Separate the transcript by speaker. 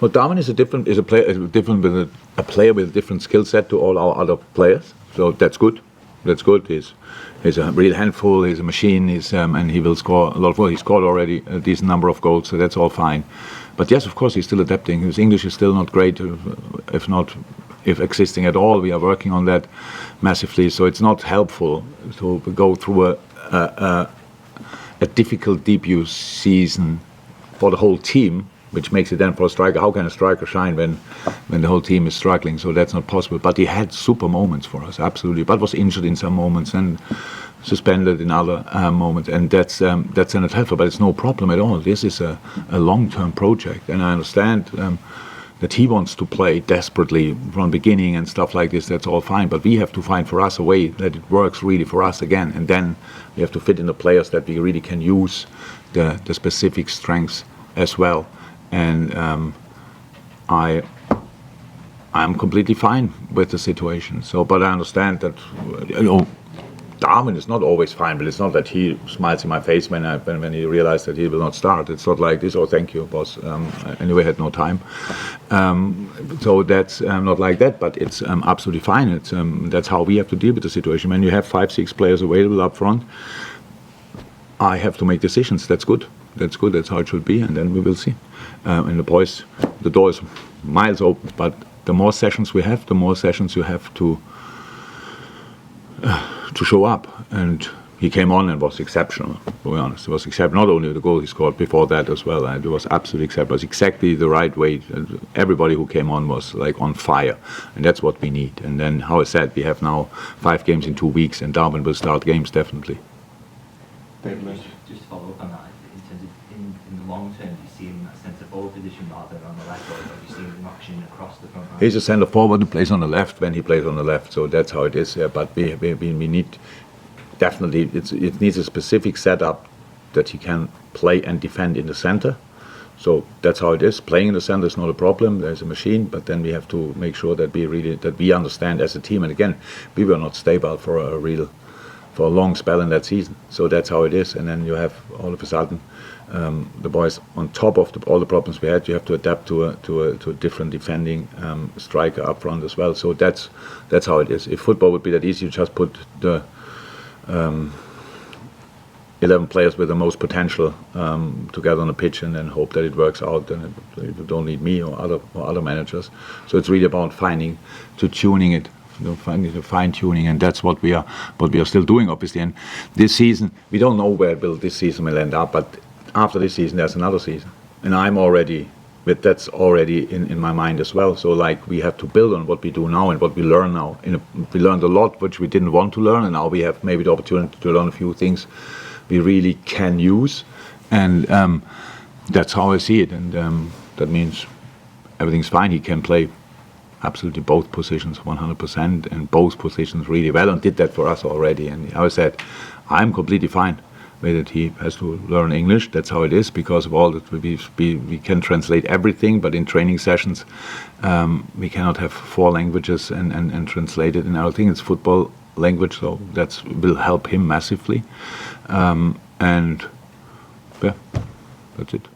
Speaker 1: Well, Darwin is a player with a different skill set to all our other players. So that's good. That's good. He's a real handful. He's a machine. And he will score a lot of goals. He scored already a decent number of goals, so that's all fine. But yes, of course, he's still adapting. His English is still not great, if existing at all. We are working on that massively. So it's not helpful to go through a difficult debut season for the whole team, which makes it then for a striker. How can a striker shine when the whole team is struggling? So that's not possible. But he had super moments for us, absolutely. But was injured in some moments and suspended in other moments, and that's not helpful. But it's no problem at all. This is a long-term project, and I understand that he wants to play desperately from the beginning and stuff like this. That's all fine. But we have to find for us a way that it works really for us again, and then we have to fit in the players that we really can use the specific strengths as well. And I'm completely fine with the situation. So, but I understand that Darwin is not always fine. But it's not that he smiles in my face when he realized that he will not start. It's not like this. Oh, thank you, boss. Anyway, I had no time. So that's not like that. But it's absolutely fine. It's that's how we have to deal with the situation. When you have 5-6 players available up front, I have to make decisions. That's good. That's good. That's how it should be. And then we will see. And the boys, the door is miles open. But the more sessions we have, the more sessions you have to show up. And he came on and was exceptional, to be honest. It was exceptional. Not only the goal he scored before that as well. It was absolutely exceptional. It was exactly the right way. Everybody who came on was like on fire. And that's what we need. And then, how I said, we have now 5 games in 2 weeks, and Darwin will start games definitely.
Speaker 2: Just to follow up on that, in terms of in the long term, do you see him in that centre forward position rather than on the left, or do you see him rushing across the front line?
Speaker 1: He's a centre forward who plays on the left when he plays on the left, so that's how it is. But we need definitely it needs a specific setup that he can play and defend in the centre. So that's how it is. Playing in the centre is not a problem. There's a machine, but then we have to make sure that we understand as a team. And again, we were not stable for a long spell in that season. So that's how it is. And then you have all of a sudden the boys on top of all the problems we had. You have to adapt to a different defending striker up front as well. So that's how it is. If football would be that easy, you just put the 11 players with the most potential together on the pitch and then hope that it works out. And you don't need me or other managers. So it's really about tuning it. Fine tuning, and that's what we are still doing, obviously. And this season, we don't know where this season will end up, but after this season, there's another season, and that's already in my mind as well. So like we have to build on what we do now and what we learn now. We learned a lot which we didn't want to learn, and now we have maybe the opportunity to learn a few things we really can use, and that's how I see it. And that means everything's fine. He can play absolutely both positions 100%, and both positions really well, and did that for us already. And I said, I'm completely fine with it. He has to learn English. That's how it is, because of all that we can translate everything, but in training sessions we cannot have 4 languages and translate it. And I think it's football language, so that will help him massively. And yeah, that's it.